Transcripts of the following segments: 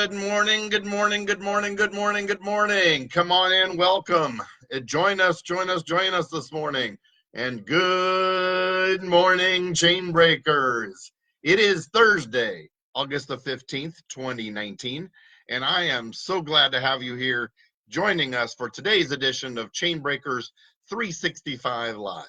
Good morning, good morning, good morning, good morning, good morning. Come on in, welcome. Join us this morning. And good morning, Chainbreakers. It is Thursday, August the 15th, 2019, and I am so glad to have you here joining us for today's edition of Chainbreakers 365 Live.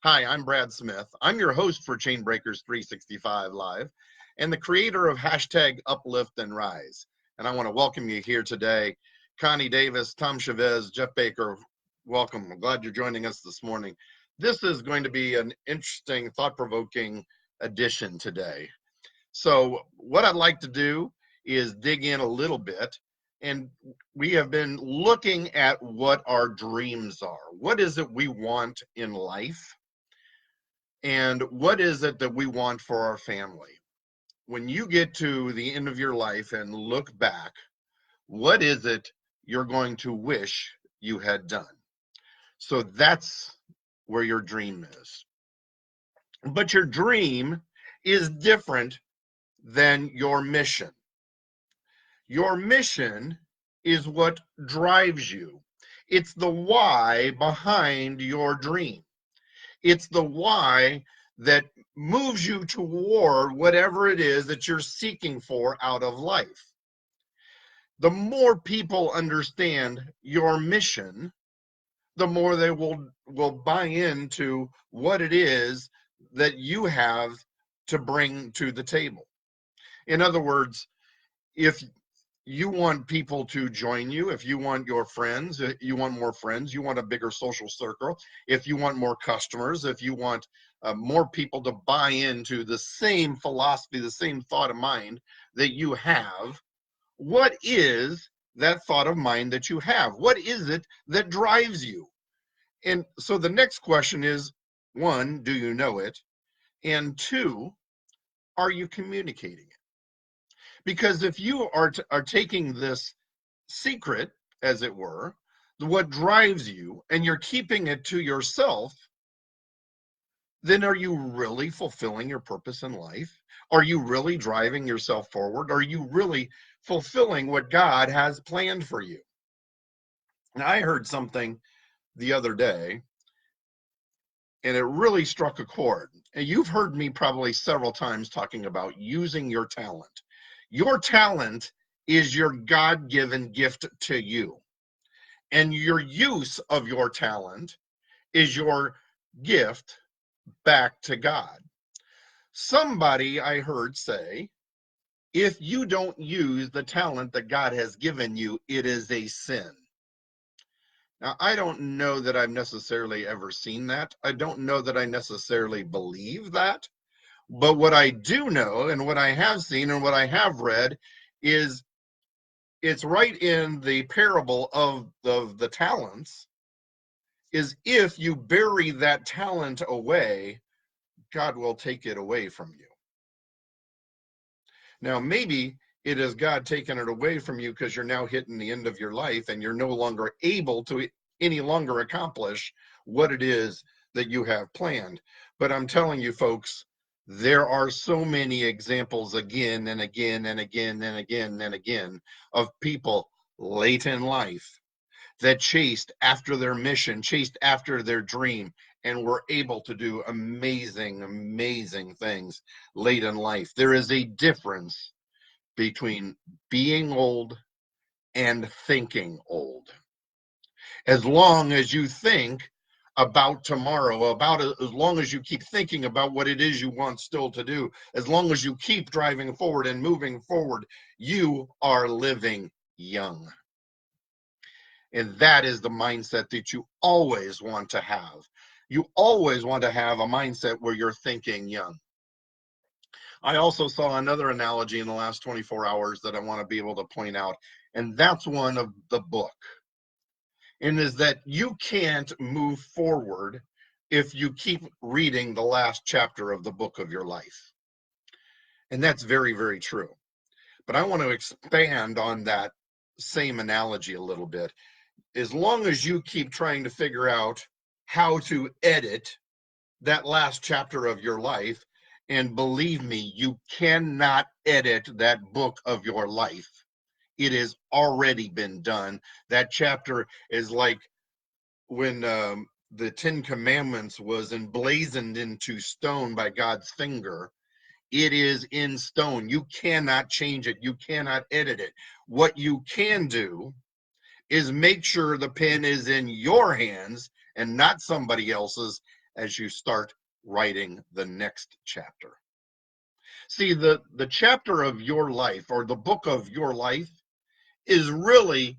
Hi, I'm Brad Smith. I'm your host for Chainbreakers 365 Live and the creator of hashtag Uplift and Rise. And I want to welcome you here today. Connie Davis, Tom Chavez, Jeff Baker, welcome. I'm glad you're joining us this morning. This is going to be an interesting, thought-provoking edition today. So what I'd like to do is dig in a little bit. And we have been looking at what our dreams are. What is it we want in life? And what is it that we want for our family? When you get to the end of your life and look back, what is it you're going to wish you had done? So that's where your dream is. But your dream is different than your mission. Your mission is what drives you. It's the why behind your dream. It's the why that moves you toward whatever it is that you're seeking for out of life. The more people understand your mission, the more they will buy into what it is that you have to bring to the table. In other words, if you want people to join you, if you want your friends, you want more friends, you want a bigger social circle, if you want more customers, if you want more people to buy into the same philosophy, the same thought of mind that you have, what is that thought of mind that you have? What is it that drives you? And so the next question is, one, do you know it? And two, are you communicating it? Because if you are taking this secret, as it were, what drives you, and you're keeping it to yourself, then are you really fulfilling your purpose in life? Are you really driving yourself forward? Are you really fulfilling what God has planned for you? And I heard something the other day, and it really struck a chord. And you've heard me probably several times talking about using your talent. Your talent is your God-given gift to you. And your use of your talent is your gift back to God. Somebody I heard say, if you don't use the talent that God has given you, it is a sin. Now, I don't know that I've necessarily ever seen that. I don't know that I necessarily believe that. But what I do know and what I have seen and what I have read is it's right in the parable of the talents, is if you bury that talent away, God will take it away from you. Now, maybe it is God taking it away from you because you're now hitting the end of your life and you're no longer able to any longer accomplish what it is that you have planned. But I'm telling you, folks, there are so many examples again and again and again and again and again of people late in life that chased after their mission, chased after their dream, and were able to do amazing, amazing things late in life. There is a difference between being old and thinking old. As long as you think about tomorrow, as long as you keep thinking about what it is you want still to do, as long as you keep driving forward and moving forward, you are living young. And that is the mindset that you always want to have. You always want to have a mindset where you're thinking young. I also saw another analogy in the last 24 hours that I want to be able to point out, and that's one of the book. And is that you can't move forward if you keep reading the last chapter of the book of your life. And that's very, very true. But I want to expand on that same analogy a little bit. As long as you keep trying to figure out how to edit that last chapter of your life, and believe me, you cannot edit that book of your life. It has already been done. That chapter is like when the Ten Commandments was emblazoned into stone by God's finger. It is in stone. You cannot change it. You cannot edit it. What you can do is make sure the pen is in your hands and not somebody else's as you start writing the next chapter. See, the chapter of your life, or the book of your life, is really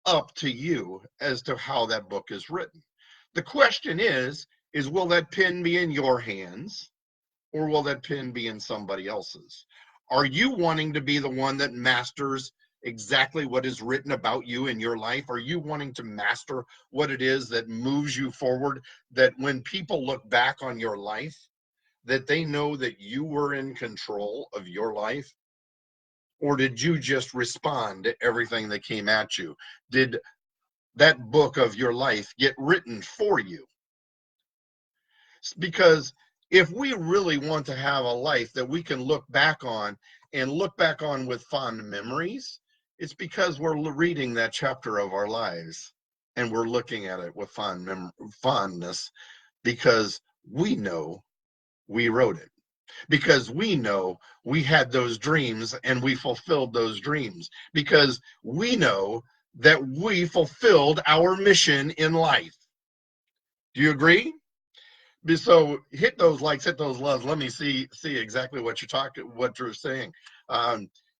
up to you as to how that book is written. The question is will that pen be in your hands, or will that pen be in somebody else's? Are you wanting to be the one that masters exactly what is written about you in your life? Are you wanting to master what it is that moves you forward, that when people look back on your life, that they know that you were in control of your life? Or did you just respond to everything that came at you? Did that book of your life get written for you? Because if we really want to have a life that we can look back on and look back on with fond memories, it's because we're reading that chapter of our lives and we're looking at it with fondness, because we know we wrote it, because we know we had those dreams and we fulfilled those dreams, because we know that we fulfilled our mission in life. Do you agree? So hit those likes, hit those loves. Let me see exactly what you're saying.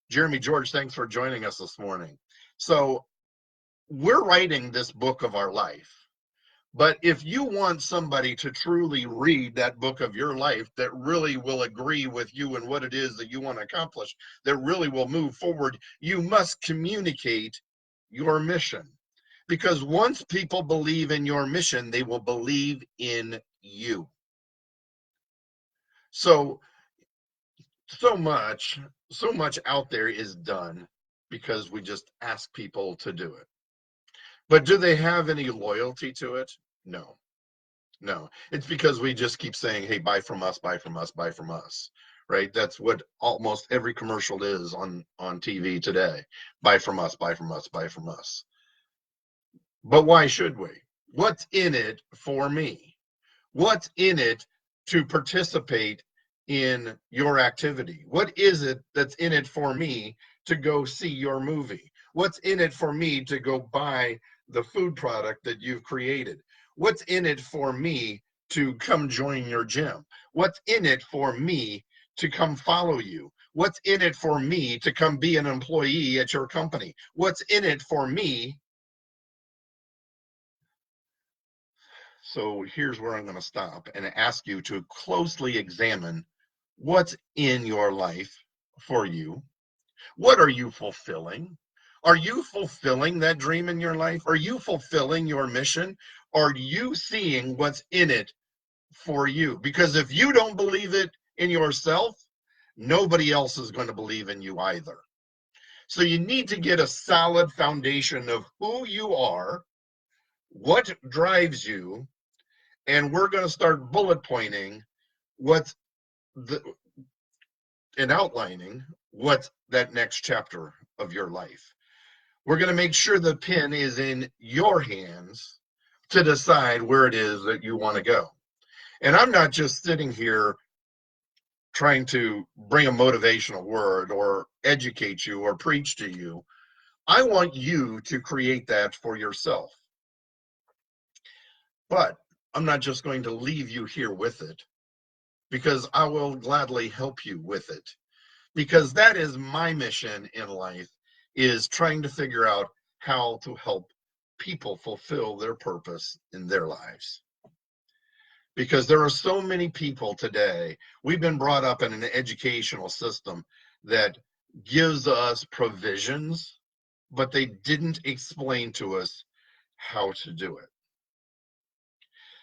Jeremy George, thanks for joining us this morning. So we're writing this book of our life. But if you want somebody to truly read that book of your life that really will agree with you and what it is that you want to accomplish, that really will move forward, you must communicate your mission. Because once people believe in your mission, they will believe in you. So much out there is done because we just ask people to do it. But do they have any loyalty to it? No. It's because we just keep saying, hey, buy from us, buy from us, buy from us, right? That's what almost every commercial is on TV today. Buy from us, buy from us, buy from us. But why should we? What's in it for me? What's in it to participate in your activity? What is it that's in it for me to go see your movie? What's in it for me to go buy the food product that you've created? What's in it for me to come join your gym? What's in it for me to come follow you? What's in it for me to come be an employee at your company? What's in it for me? So here's where I'm going to stop and ask you to closely examine what's in your life for you. What are you fulfilling? Are you fulfilling that dream in your life? Are you fulfilling your mission? Are you seeing what's in it for you? Because if you don't believe it in yourself, nobody else is going to believe in you either. So you need to get a solid foundation of who you are, what drives you, and we're going to start bullet pointing what's and outlining what's that next chapter of your life. We're going to make sure the pen is in your hands to decide where it is that you want to go. And I'm not just sitting here trying to bring a motivational word or educate you or preach to you. I want you to create that for yourself. But I'm not just going to leave you here with it, because I will gladly help you with it. Because that is my mission in life, is trying to figure out how to help people fulfill their purpose in their lives. Because there are so many people today, we've been brought up in an educational system that gives us provisions, but they didn't explain to us how to do it.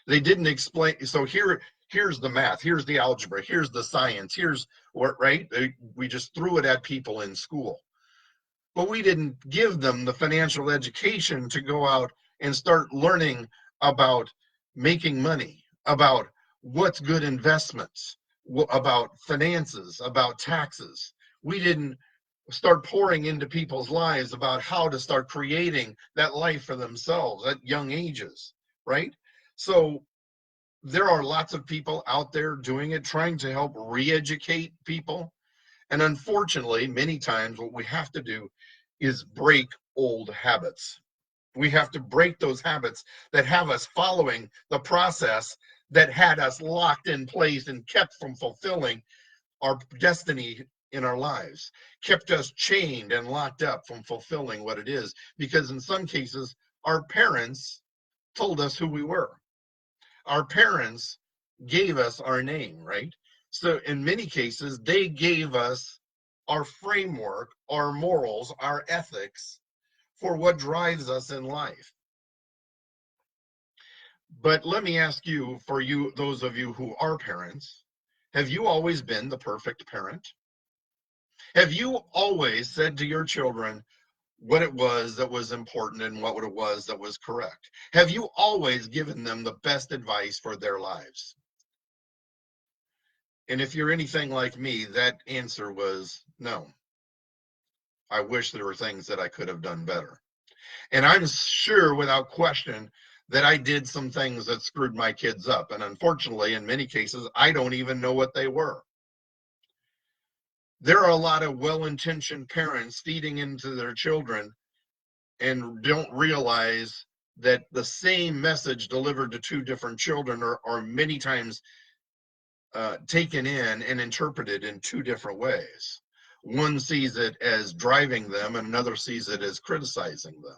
They didn't explain. So here's the math, here's the algebra, here's the science, here's what, right? We just threw it at people in school. But we didn't give them the financial education to go out and start learning about making money, about what's good investments, about finances, about taxes. We didn't start pouring into people's lives about how to start creating that life for themselves at young ages, right? So there are lots of people out there doing it, trying to help re-educate people. And unfortunately, many times what we have to do is break old habits. We have to break those habits that have us following the process that had us locked in place and kept from fulfilling our destiny in our lives, kept us chained and locked up from fulfilling what it is. Because in some cases, our parents told us who we were. Our parents gave us our name, right? So in many cases, they gave us our framework, our morals, our ethics for what drives us in life. But let me ask you, for you, those of you who are parents, have you always been the perfect parent? Have you always said to your children what it was that was important and what it was that was correct? Have you always given them the best advice for their lives? And if you're anything like me, that answer was no. I wish there were things that I could have done better. And I'm sure without question that I did some things that screwed my kids up. And unfortunately, in many cases, I don't even know what they were. There are a lot of well-intentioned parents feeding into their children and don't realize that the same message delivered to two different children are many times taken in and interpreted in two different ways. One sees it as driving them, and another sees it as criticizing them.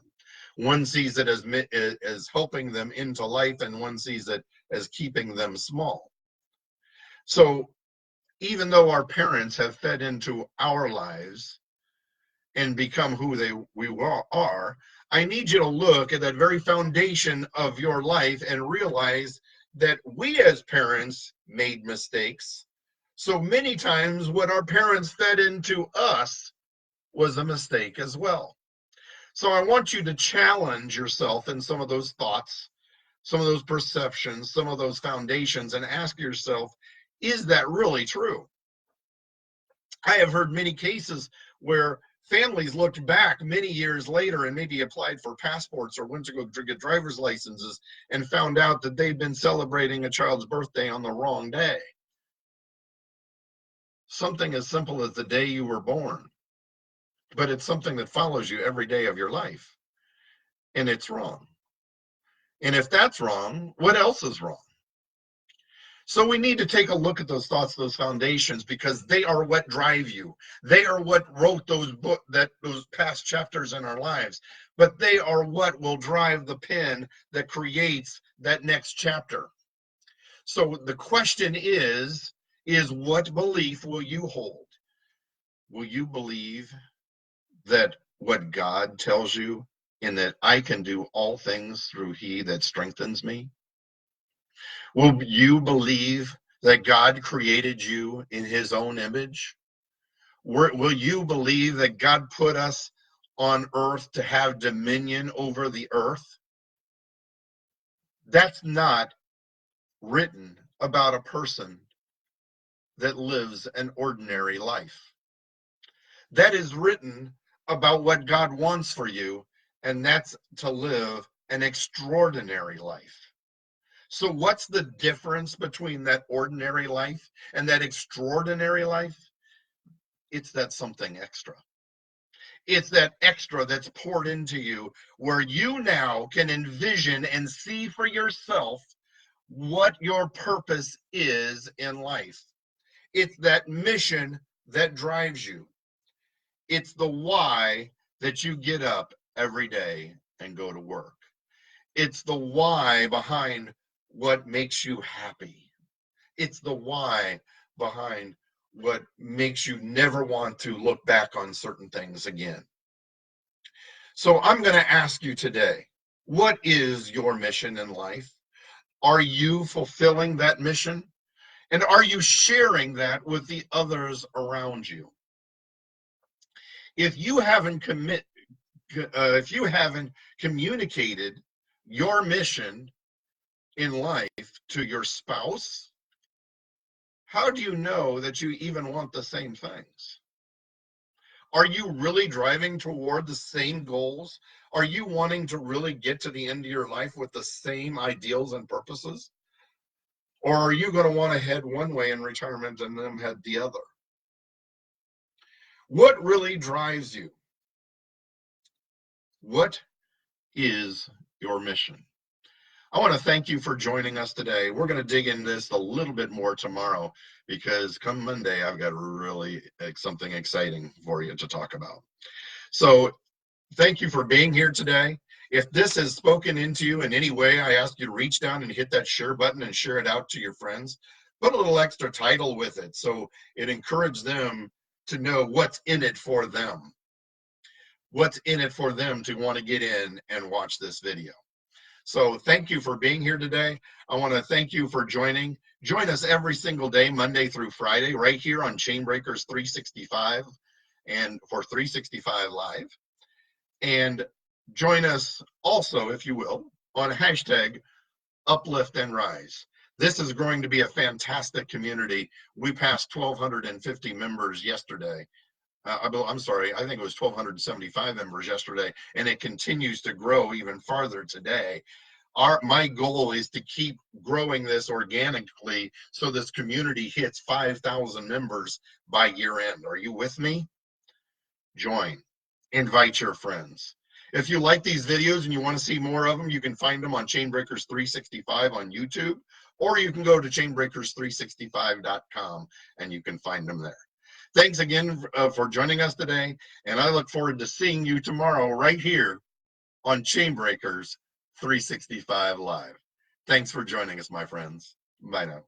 One sees it as helping them into life, and one sees it as keeping them small. So even though our parents have fed into our lives and become who we are, I need you to look at that very foundation of your life and realize that we as parents made mistakes. So many times what our parents fed into us was a mistake as well. So I want you to challenge yourself in some of those thoughts, some of those perceptions, some of those foundations, and ask yourself, is that really true? I have heard many cases where families looked back many years later and maybe applied for passports or went to go get driver's licenses and found out that they'd been celebrating a child's birthday on the wrong day. Something as simple as the day you were born, but it's something that follows you every day of your life, and it's wrong. And if that's wrong, what else is wrong? So we need to take a look at those thoughts, those foundations, because they are what drive you. They are what wrote those those past chapters in our lives, but they are what will drive the pen that creates that next chapter. So the question is what belief will you hold? Will you believe that what God tells you in that I can do all things through he that strengthens me? Will you believe that God created you in his own image? Will you believe that God put us on earth to have dominion over the earth? That's not written about a person that lives an ordinary life. That is written about what God wants for you, and that's to live an extraordinary life. So what's the difference between that ordinary life and that extraordinary life? It's that something extra. It's that extra that's poured into you where you now can envision and see for yourself what your purpose is in life. It's that mission that drives you. It's the why that you get up every day and go to work. It's the why behind what makes you happy. It's the why behind what makes you never want to look back on certain things again. So I'm going to ask you today, what is your mission in life? Are you fulfilling that mission? And are you sharing that with the others around you? If you haven't communicated your mission in life to your spouse, how do you know that you even want the same things? Are you really driving toward the same goals? Are you wanting to really get to the end of your life with the same ideals and purposes? Or are you going to want to head one way in retirement and then head the other? What really drives you? What is your mission? I want to thank you for joining us today. We're going to dig into this a little bit more tomorrow because come Monday, I've got really something exciting for you to talk about. So thank you for being here today. If this has spoken into you in any way, I ask you to reach down and hit that share button and share it out to your friends. Put a little extra title with it so it encourages them to know what's in it for them. What's in it for them to want to get in and watch this video. So thank you for being here today. I want to thank you for joining. Join us every single day, Monday through Friday, right here on Chainbreakers 365 and for 365 Live. And join us also, if you will, on hashtag Uplift and Rise. This is going to be a fantastic community. We passed 1,250 members yesterday. I'm sorry, I think it was 1,275 members yesterday, and it continues to grow even farther today. My goal is to keep growing this organically so this community hits 5,000 members by year end. Are you with me? Join. Invite your friends. If you like these videos and you want to see more of them, you can find them on Chainbreakers 365 on YouTube, or you can go to chainbreakers365.com and you can find them there. Thanks again for joining us today, and I look forward to seeing you tomorrow right here on Chainbreakers 365 Live. Thanks for joining us, my friends. Bye now.